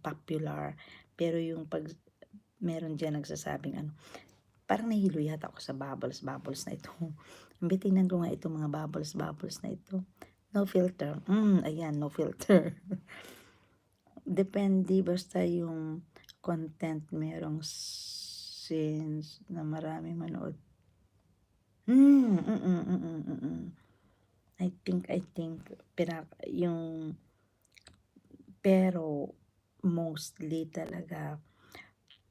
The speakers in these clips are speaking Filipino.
popular. Pero yung pag meron diyan nagsasabing ano, parang nahilo yata ako sa bubbles na ito. Imbe tingnan ko nga itong mga bubbles na ito. No filter. Ayan, no filter. Depende basta yung content merong scenes na marami manood. I think yung pero mostly talaga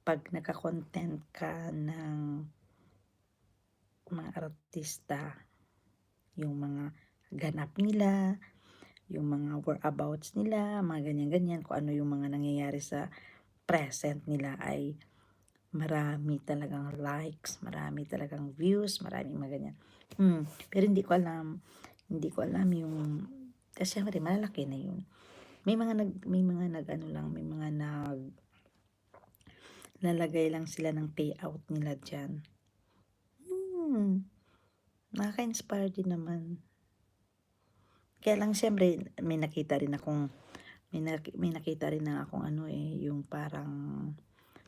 'pag naka-content ka ng mga artista, yung mga ganap nila, yung mga whereabouts nila, mga ganyan-ganyan, kung ano yung mga nangyayari sa present nila ay marami talagang likes, marami talagang views, maraming mga ganyan. Pero hindi ko alam yung, kasi syempre malalaki na yun. May mga nag-ano lang, may mga lalagay lang sila ng payout nila dyan. Nakaka-inspire din naman. Kaya lang siyempre may nakita rin na akong ano yung parang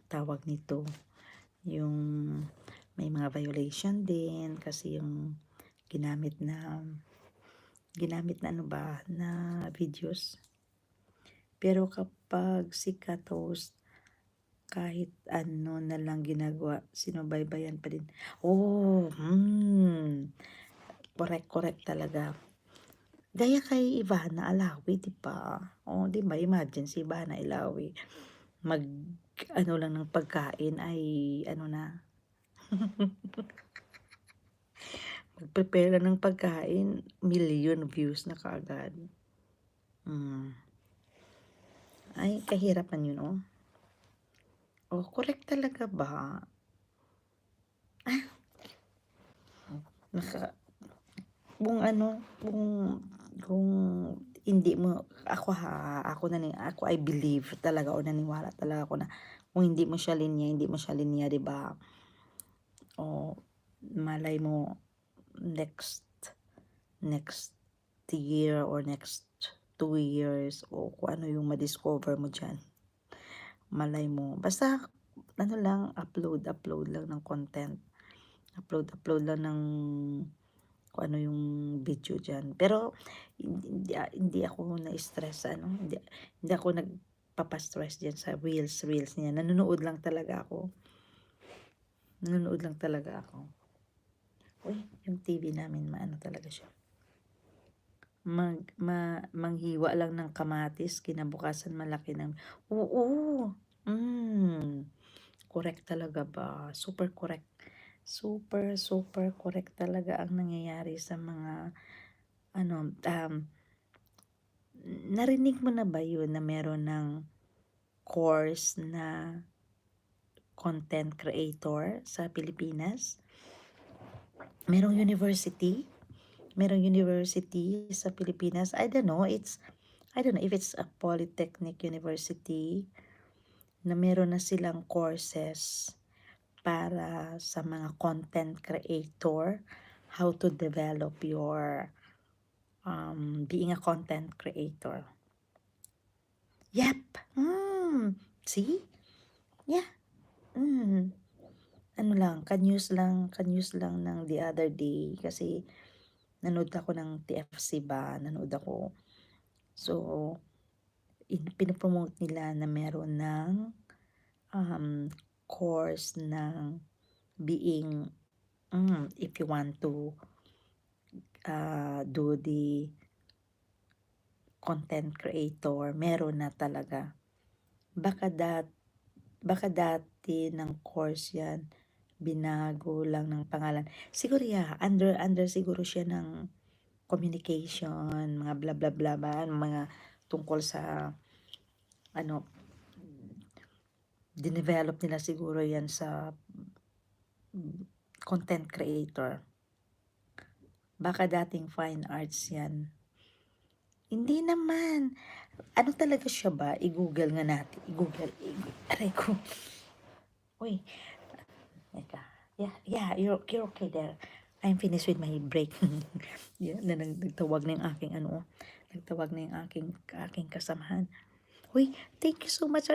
tawag nito, yung may mga violation din kasi yung ginamit na ano ba na videos. Pero kapag si Katos, kahit ano na lang ginagawa, sinubaybayan pa din. Correct talaga. Gaya kay Ivana Alawi, di ba? Di ba? Imagine si Ivana Alawi, ano lang ng pagkain ay ano na, mag-prepare lang ng pagkain, million views na kaagad. Ay, kahirapan yun, correct talaga ba? Kung ano, kung hindi mo, ako I believe talaga o naniwala talaga ako na kung hindi mo siya linya, di ba? Malay mo next year or next 2 years o kung ano yung ma-discover mo dyan. Malay mo. Basta, ano lang, upload lang ng content. Upload lang ng kung ano yung video dyan. Pero, hindi ako na-stress, hindi ako nagpapastress dyan sa reels niya. Nanonood lang talaga ako. Uy, yung TV namin, maano talaga siya. Manghiwa lang ng kamatis, kinabukasan malaki ng, correct talaga ba? Super correct. Super correct talaga ang nangyayari sa mga, narinig mo na ba yun na meron ng course na content creator sa Pilipinas? Merong university sa Pilipinas. I don't know if it's a polytechnic university na meron na silang courses para sa mga content creator, how to develop your being a content creator. Yep. See? Yeah. Ano lang, ka-news lang ng the other day kasi nanood ako ng TFC ba, So, pinopromote nila na meron ng course ng being, if you want to do the content creator, meron na talaga. Baka dati ng course yan, binago lang ng pangalan. Siguro under siguro siya ng communication, mga bla bla bla ba, mga tungkol sa dinevelop nila siguro yan sa content creator. Baka dating fine arts yan. Hindi naman. Ano talaga siya ba? I-google nga natin. Aray ko. Uy. Yeah, you're okay there. I'm finished with my break. Nagtawag na yung aking aking kasamahan. Uy, thank you so much.